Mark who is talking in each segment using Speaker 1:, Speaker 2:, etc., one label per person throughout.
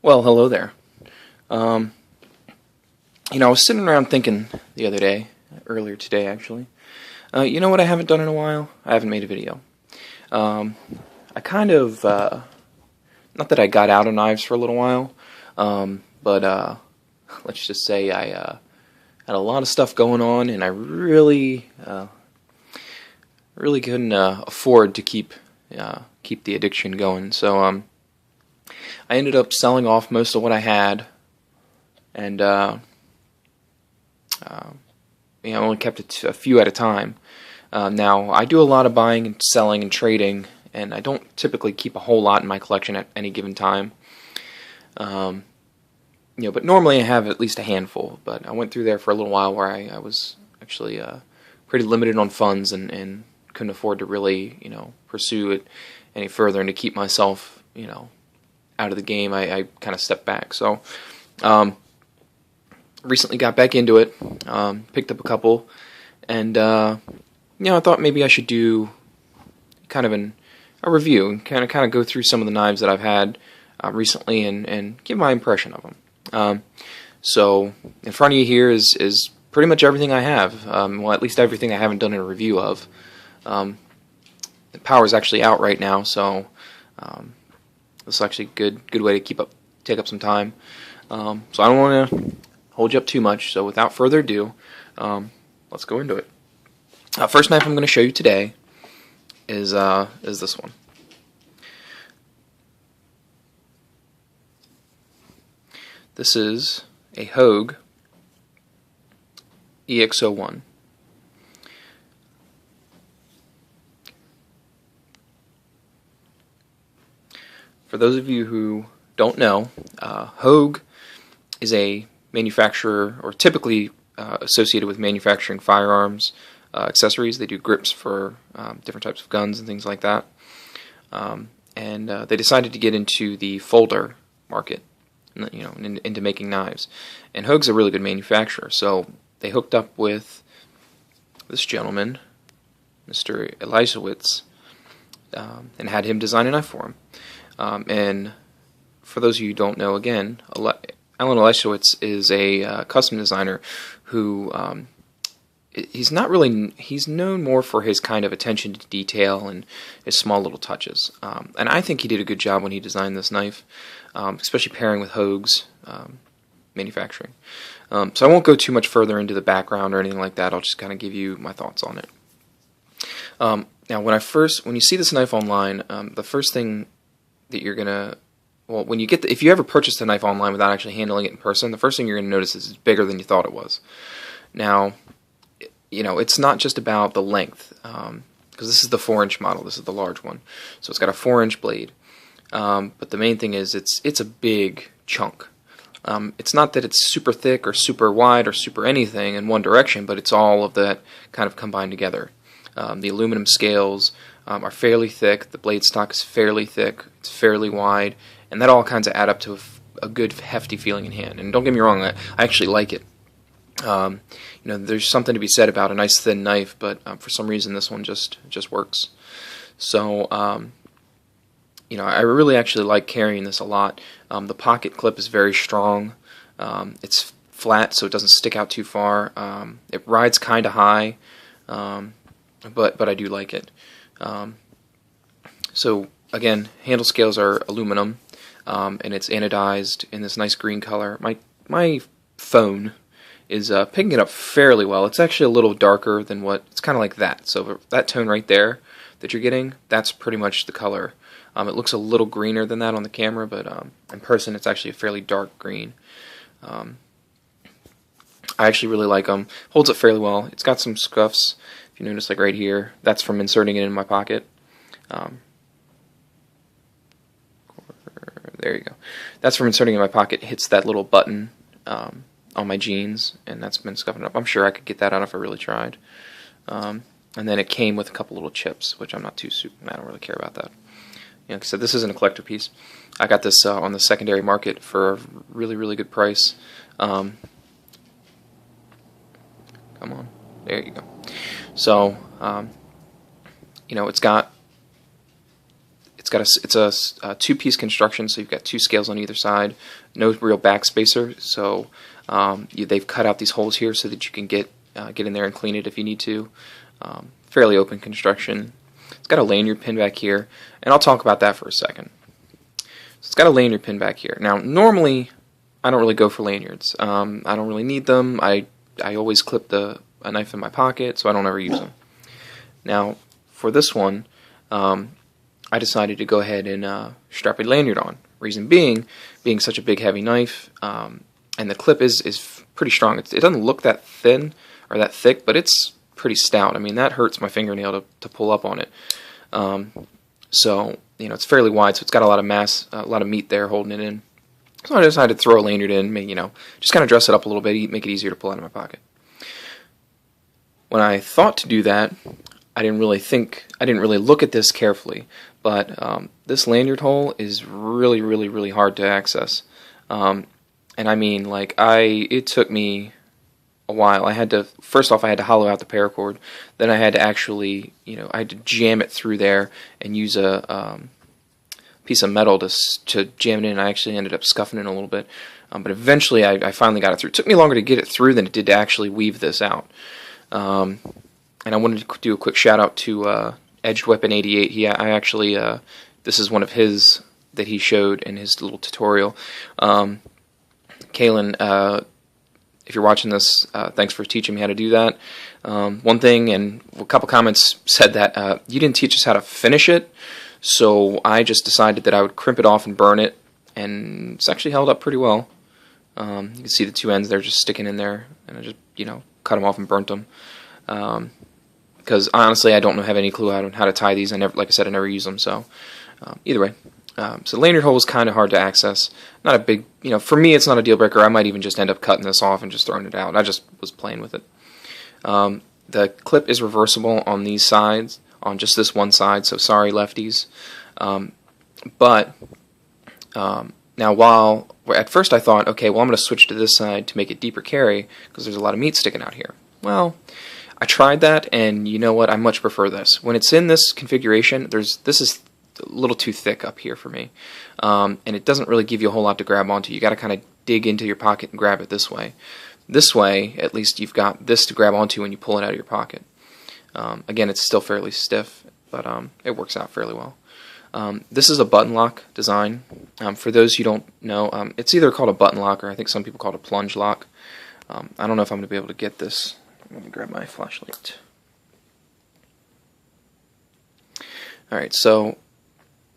Speaker 1: Well, hello there. Um, I was sitting around thinking the other day, earlier today actually. You know what I haven't done in a while? I haven't made a video. Um, I kind of, not that I got out of knives for a little while, but let's just say I had a lot of stuff going on, and I really couldn't afford to keep the addiction going. So I ended up selling off most of what I had, and I only kept a few at a time. Now, I do a lot of buying and selling and trading, and I don't typically keep a whole lot in my collection at any given time. But normally I have at least a handful. But I went through there for a little while where I was actually pretty limited on funds and couldn't afford to really, pursue it any further, and to keep myself, out of the game, I kind of stepped back. So, recently got back into it, picked up a couple, and I thought maybe I should do kind of a review and kind of go through some of the knives that I've had recently and give my impression of them. So in front of you here is pretty much everything I have. Well, at least everything I haven't done a review of. The power's actually out right now, so this is actually a good way to take up some time. So I don't want to hold you up too much. So without further ado, let's go into it. First knife I'm going to show you today is this one. This is a Hogue EX-01. For those of you who don't know, Hogue is a manufacturer, or typically associated with manufacturing firearms accessories. They do grips for different types of guns and things like that. And they decided to get into the folder market, into making knives. And Hogue's a really good manufacturer, so they hooked up with this gentleman, Mr. Elishewitz, and had him design a knife for him. And for those of you who don't know, again, Alan Elishewitz is a custom designer who he's known more for his kind of attention to detail and his small little touches. And I think he did a good job when he designed this knife, especially pairing with Hogue's manufacturing. So I won't go too much further into the background or anything like that. I'll just kind of give you my thoughts on it. Now, when you see this knife online, the first thing that you're gonna, well, if you ever purchased a knife online without actually handling it in person, the first thing you're gonna notice is it's bigger than you thought it was. Now, it's not just about the length, because this is the 4-inch model. This is the large one, so it's got a 4-inch blade. But the main thing is it's a big chunk. It's not that it's super thick or super wide or super anything in one direction, but it's all of that kind of combined together. The aluminum scales are fairly thick. The blade stock is fairly thick. It's fairly wide, and that all kinds of add up to a good hefty feeling in hand. And don't get me wrong, I actually like it. There's something to be said about a nice thin knife, but for some reason this one just works. So I really actually like carrying this a lot. The pocket clip is very strong. It's flat, so it doesn't stick out too far. It rides kind of high, but I do like it. So again, handle scales are aluminum, and it's anodized in this nice green color. My phone is picking it up fairly well. It's actually a little darker than it's kind of like that. So that tone right there that you're getting, that's pretty much the color. It looks a little greener than that on the camera, but in person it's actually a fairly dark green. I actually really like them. Holds up fairly well. It's got some scuffs. If you notice, like right here, that's from inserting it in my pocket. There you go. That's from inserting it in my pocket. It hits that little button on my jeans, and that's been scuffing up. I'm sure I could get that out if I really tried. And then it came with a couple little chips, which I don't really care about that. Like I said, this isn't a collector piece. I got this on the secondary market for a really, really good price. Come on. There you go. So, it's got it's a two-piece construction, so you've got two scales on either side, no real back spacer. So they've cut out these holes here so that you can get in there and clean it if you need to. Fairly open construction. It's got a lanyard pin back here, and I'll talk about that for a second. So it's got a lanyard pin back here. Now, normally, I don't really go for lanyards. I don't really need them. I always clip a knife in my pocket, so I don't ever use them. Now, for this one, I decided to go ahead and strap a lanyard on. Reason being such a big, heavy knife, and the clip is pretty strong. It doesn't look that thin or that thick, but it's pretty stout. I mean, that hurts my fingernail to pull up on it. So, it's fairly wide, so it's got a lot of mass, a lot of meat there holding it in. So I decided to throw a lanyard in, just kind of dress it up a little bit, make it easier to pull out of my pocket. When I thought to do that, I didn't really look at this carefully, but this lanyard hole is really, really, really hard to access. And I mean, it took me a while. First off, I had to hollow out the paracord. Then I had to actually, I had to jam it through there and use a piece of metal to jam it in. I actually ended up scuffing it a little bit. But eventually I finally got it through. It took me longer to get it through than it did to actually weave this out. And I wanted to do a quick shout out to Edged Weapon 88. This is one of his that he showed in his little tutorial. Kalen, if you're watching this, thanks for teaching me how to do that. One thing, and a couple comments said that you didn't teach us how to finish it, so I just decided that I would crimp it off and burn it, and it's actually held up pretty well. You can see the two ends there just sticking in there, and I just, cut them off and burnt them. Because honestly, I don't have any clue how to tie these. Like I said, I never use them, so either way. So lanyard hole is kind of hard to access. Not a big, for me it's not a deal breaker. I might even just end up cutting this off and just throwing it out. I just was playing with it. The clip is reversible on these sides, on just this one side, so sorry lefties. But now at first I thought, okay, well I'm going to switch to this side to make it deeper carry because there's a lot of meat sticking out here. Well, I tried that, and you know what, I much prefer this. When it's in this configuration, this is a little too thick up here for me, and it doesn't really give you a whole lot to grab onto. You got to kind of dig into your pocket and grab it this way. This way, at least you've got this to grab onto when you pull it out of your pocket. Again, it's still fairly stiff, but it works out fairly well. This is a button lock design. For those who don't know, it's either called a button lock or I think some people call it a plunge lock. I don't know if I'm going to be able to get this. Let me grab my flashlight. Alright, so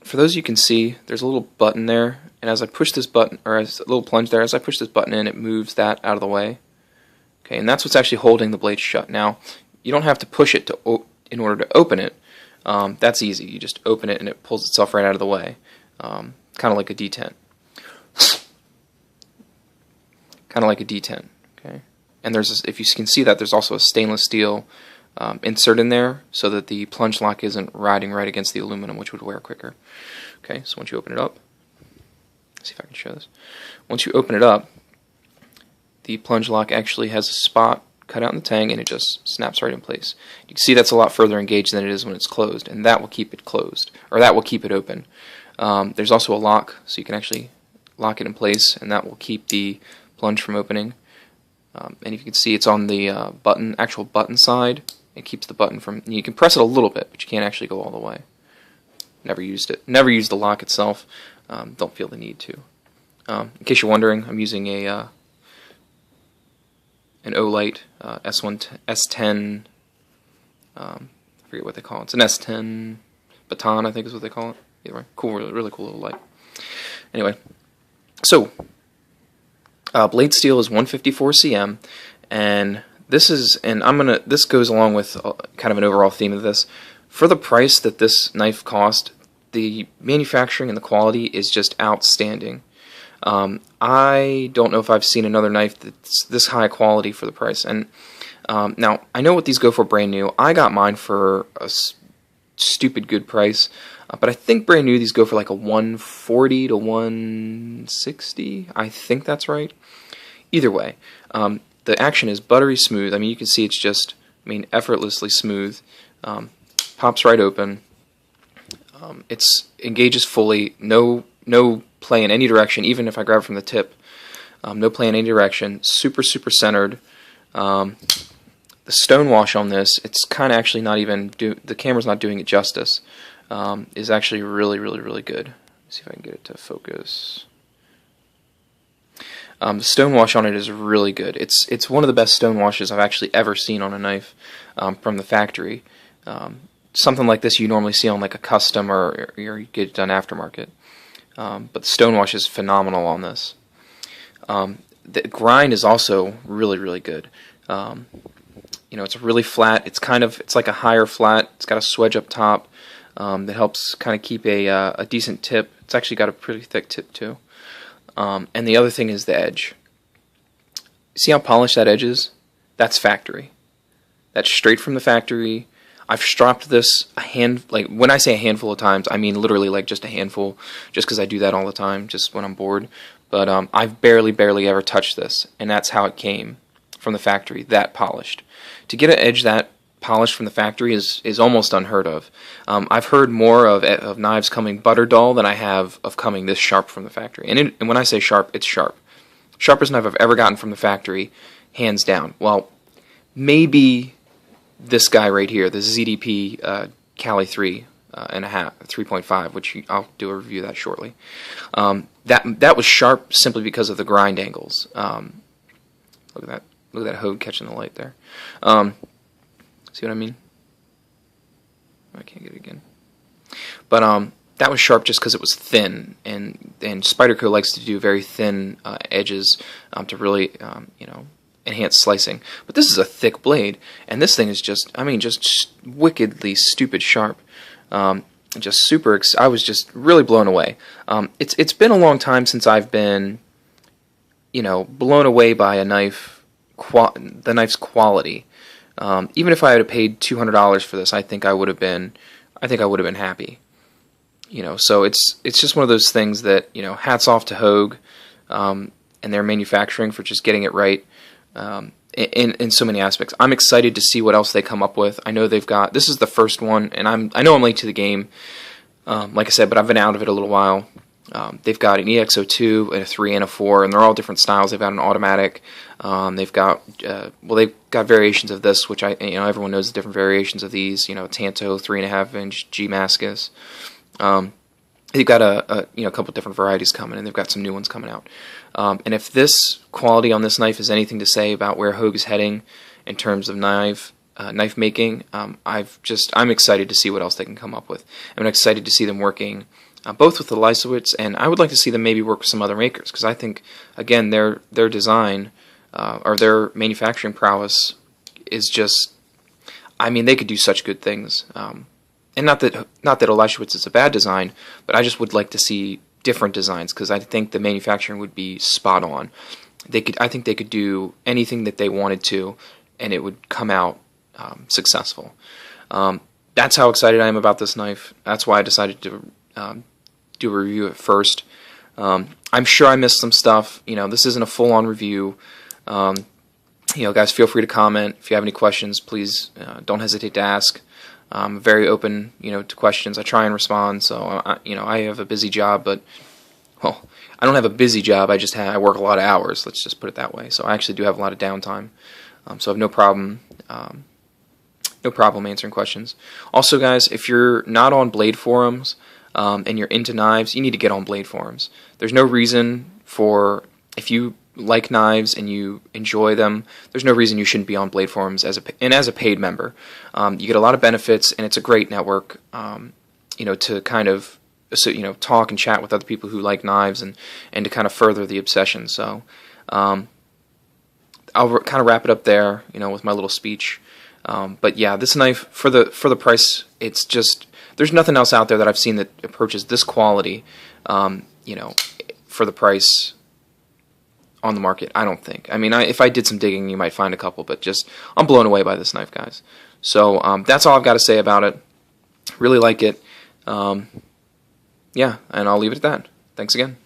Speaker 1: for those you can see, there's a little button there, and as I push this button, or as a little plunge there, as I push this button in, it moves that out of the way. Okay, and that's what's actually holding the blade shut. Now, you don't have to push it in order to open it. That's easy. You just open it and it pulls itself right out of the way, kind of like a detent. Kind of like a detent. Okay, and if you can see that, there's also a stainless steel insert in there so that the plunge lock isn't riding right against the aluminum, which would wear quicker. Okay, so once you open it up, let's see if I can show this. Once you open it up, the plunge lock actually has a spot cut out in the tang, and it just snaps right in place. You can see that's a lot further engaged than it is when it's closed, and that will keep it closed, or that will keep it open. There's also a lock, so you can actually lock it in place, and that will keep the plunge from opening. And if you can see, it's on the actual button side. It keeps the button from. You can press it a little bit, but you can't actually go all the way. Never used it. Never used the lock itself. Don't feel the need to. In case you're wondering, I'm using an Olight S10. I forget what they call it. It's an S10 baton, I think is what they call it. Either way, cool, really cool little light. Anyway, so blade steel is 154 cm, and this goes along with kind of an overall theme of this. For the price that this knife cost, the manufacturing and the quality is just outstanding. I don't know if I've seen another knife that's this high quality for the price. And now, I know what these go for brand new. I got mine for a stupid good price, but I think brand new these go for like a 140 to 160. I think that's right. Either way, the action is buttery smooth. I mean, you can see it's just, effortlessly smooth. Pops right open. It engages fully, no play in any direction, even if I grab it from the tip. No play in any direction, super centered. The stone wash on this, it's kind of actually not even, the camera's not doing it justice, is actually really good. Let's see if I can get it to focus. The stone wash on it is really good. It's one of the best stone washes I've actually ever seen on a knife from the factory. Something like this you normally see on like a custom or you get it done aftermarket. But the stone wash is phenomenal on this. The grind is also really good. You know, it's really flat. It's like a higher flat. It's got a swedge up top that helps kind of keep a decent tip. It's actually got a pretty thick tip too. And the other thing is the edge. See how polished that edge is? That's factory. That's straight from the factory. I've stropped this like when I say a handful of times, I mean literally like just a handful, just because I do that all the time, just when I'm bored. But I've barely ever touched this, and that's how it came from the factory, that polished. To get an edge that polished from the factory is almost unheard of. I've heard more of knives coming butter dull than I have of coming this sharp from the factory. And when I say sharp, it's sharp. Sharpest knife I've ever gotten from the factory, hands down. Well, maybe this guy right here, the ZDP Cali 3 and a half, 3.5, which I'll do a review of that shortly. That was sharp simply because of the grind angles. Look at that Hogue catching the light there. See what I mean? I can't get it again. But that was sharp just because it was thin, and Spyderco likes to do very thin edges to really you know, enhance slicing. But this is a thick blade, and this thing is just, I mean, just wickedly stupid sharp. Just super. I was just really blown away. It's been a long time since I've been, you know, blown away by a knife, the knife's quality. Even if I had paid $200 for this, I think I would have been happy. You know, so it's just one of those things that, you know, hats off to Hogue and their manufacturing for just getting it right in so many aspects. I'm excited to see what else they come up with. I know they've got, this is the first one, and I know I'm late to the game, like I said, but I've been out of it a little while. They've got an EX-02, a 3, and a 4, and they're all different styles. They've got an automatic. They've got they've got variations of this, which everyone knows the different variations of these. You know, Tanto 3.5-inch G Mascus. They've got a couple different varieties coming, and they've got some new ones coming out. And if this quality on this knife is anything to say about where Hogue is heading in terms of knife making, I'm excited to see what else they can come up with. I'm excited to see them working. Both with the Lysowitz, and I would like to see them maybe work with some other makers, because I think, again, their design or their manufacturing prowess is just, I mean, they could do such good things. And not that a Lysowitz is a bad design, but I just would like to see different designs, because I think the manufacturing would be spot on. I think they could do anything that they wanted to, and it would come out successful. That's how excited I am about this knife. That's why I decided to do a review at first. I'm sure I missed some stuff. You know, this isn't a full-on review. You know, guys, feel free to comment. If you have any questions, please don't hesitate to ask. I'm very open, you know, to questions. I try and respond. So, I have a busy job, but, well, I don't have a busy job. I work a lot of hours. Let's just put it that way. So I actually do have a lot of downtime. So I have no problem. No problem answering questions. Also, guys, if you're not on Blade forums and you're into knives, you need to get on Blade forums. There's no reason if you like knives and you enjoy them, there's no reason you shouldn't be on Blade forums as a paid member. You get a lot of benefits, and it's a great network. To kind of talk and chat with other people who like knives and to kind of further the obsession. So I'll kind of wrap it up there, with my little speech. But yeah, this knife for the price, it's just, there's nothing else out there that I've seen that approaches this quality, for the price on the market. I don't think. I mean, if I did some digging, you might find a couple, but just, I'm blown away by this knife, guys. So that's all I've got to say about it. Really like it. Yeah, and I'll leave it at that. Thanks again.